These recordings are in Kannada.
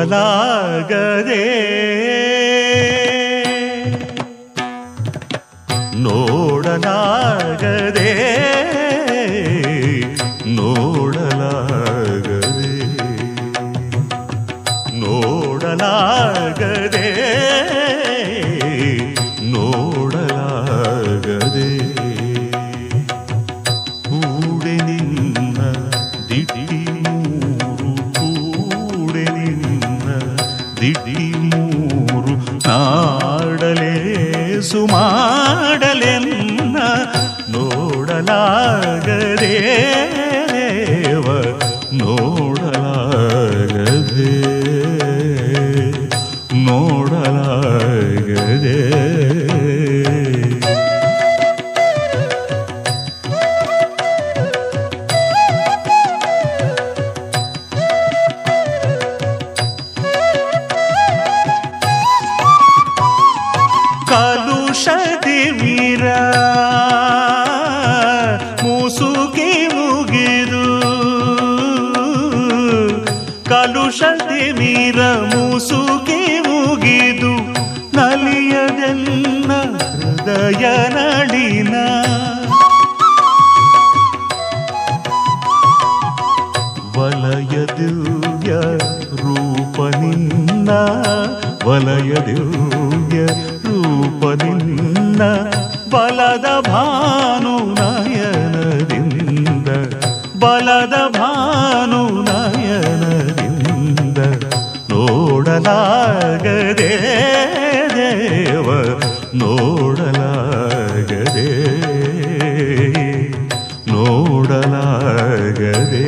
ನೋಡಲಾಗದೆ ನೋಡಲಾಗದೆ ನೋಡಲಾಗದೆ ನೋಡಲಾಗದೆ ನೋಡಲಾಗದೆ ಕೂಡೆ ನಿನ್ನ ದಿಟ್ಟಿ ದಿಟ್ಟಿ ಮೂರು ನಾಡಲೇ ಸುಮಾಡಲೆನ್ನ ನೋಡಲಾಗದೆ ನೋಡಲಾಗದೆ ನೋಡಲಾಗದೆ ಕಲುಷದಿ ವೀರ ಮುಸುಕಿ ಮುಗಿದು ಕಲುಷದಿ ವೀರ ಮುಸುಕಿ ಮುಗಿದು ನಲಿಯದೆನ್ನ ಹೃದಯ ನಳಿನ ವಲಯ ದಿವ್ಯ ರೂಪ ನಿನ್ನ ವಲಯ ದಿವ್ಯ ರೂಪ ನಿನ್ನ ಬಲದ ಭಾನು ನಯನದಿಂದ ಬಲದ ಭಾನು ನಯನದಿಂದ ನೋಡಲಾಗದೆ ದೇವ ನೋಡಲಾಗದೆ ನೋಡಲಾಗದೆ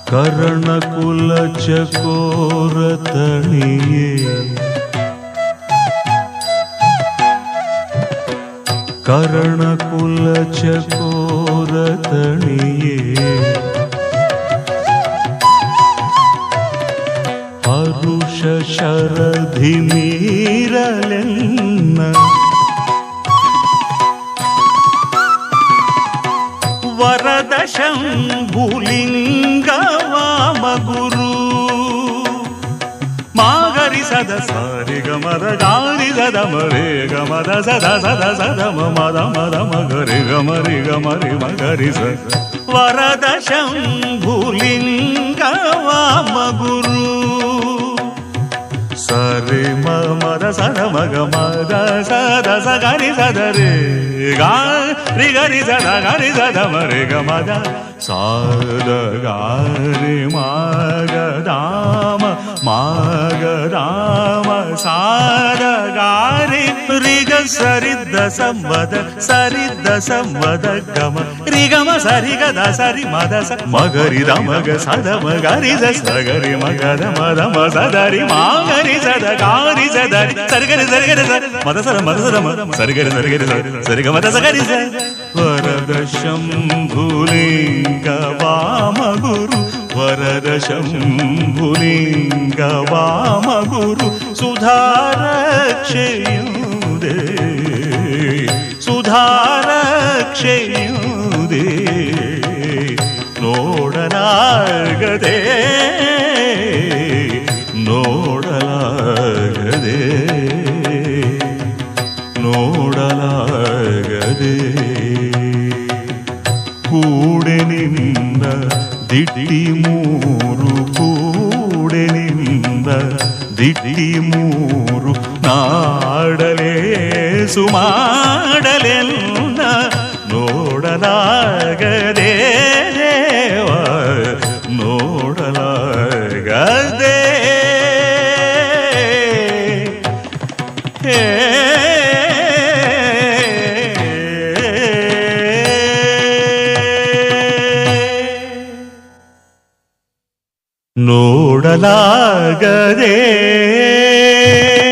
ಕರ್ಣಕುಲ ಚಕೋರ ತಣಿಯೇ ಕರ್ಣಕುಲ ಚಕೋರ ತಣಿಯೇ ಹರುಷ ಶರಧಿ ಮೀರಲೆನ್ನ ವರದ ಶಂಭುಲಿಂಗ ವಾಮಗುರು ಮಾಗರಿ ಸದ ಸಾರಿ ಗಮದ ಗಾರಿ ಸದ ಮರೇ ಗಮದ ಸದ ಸದ ಸದ ಮದ ಮದ ಮಗರಿ ಗಮರಿ ಗಮರಿ ಮಗರಿ ಸ ವರದ ಶಂಭುಲಿಂಗ ವಾಮಗುರು ಸರಿ ಮದ ಸದ ಮಗ ಮದ ಸದ ಸಗರಿ ಸದ ರೇ ಗಾರಿ ಗರಿ ಸದ ಗರಿ ಸದ ಮರೆ ಗಮದ ಸಾದ ಗಾರಿ ಮಾಗದಾಮ ಮಾಗದಾಮ ಸಾದ ಗಾರಿ ರಿಗ ಸರಿದ್ದ ಸಂವದ ಗಮ ರಿಗಮ ಸರಿಗದ ಸರಿ ಮದ ಸ ಮಗರಿ ಮಗ ಸದ ಮಗರಿ ಸಗರಿ ಮಗದ ಮದ ಮದರಿ ಮಾಗರಿ ಸದ ಗಾರಿ ಸದರಿ ಸರಿಗರಿ ಸರಿಗರಿ ಮದ ಸರ ಸರಿಗರಿ ಸರಿಗರಿ ಸರಿಗ ಮದ ಸಗರಿ ಸ ವರದ ಶಂಭುಲಿಂಗ ವಾಮಗುರು ವರದ ಶಂಭುಲಿಂಗ ವಾಮಗುರು ಸುಧಾರಕ್ಷೆಯುದೇ ಸುಧಾರಕ್ಷೆಯುದೇ ನೋಡಲಾಗದೆ ನೋಡಲಾಗದೆ ನೋಡಲಾಗದೆ ಕೂಡೆ ನಿನ್ನ ದಿಟ್ಟಿ ಮೂರು ಕೂಡೆ ನಿನ್ನ ದಿಟ್ಟಿ ಮೂರು ನಾಡಲೇ ಸುಮಾಡಲೆಲ್ಲ ನೋಡಲಾಗದೆ ದೇವ ನೋಡಲಾಗದೆ ನೋಡಲಾಗದೆ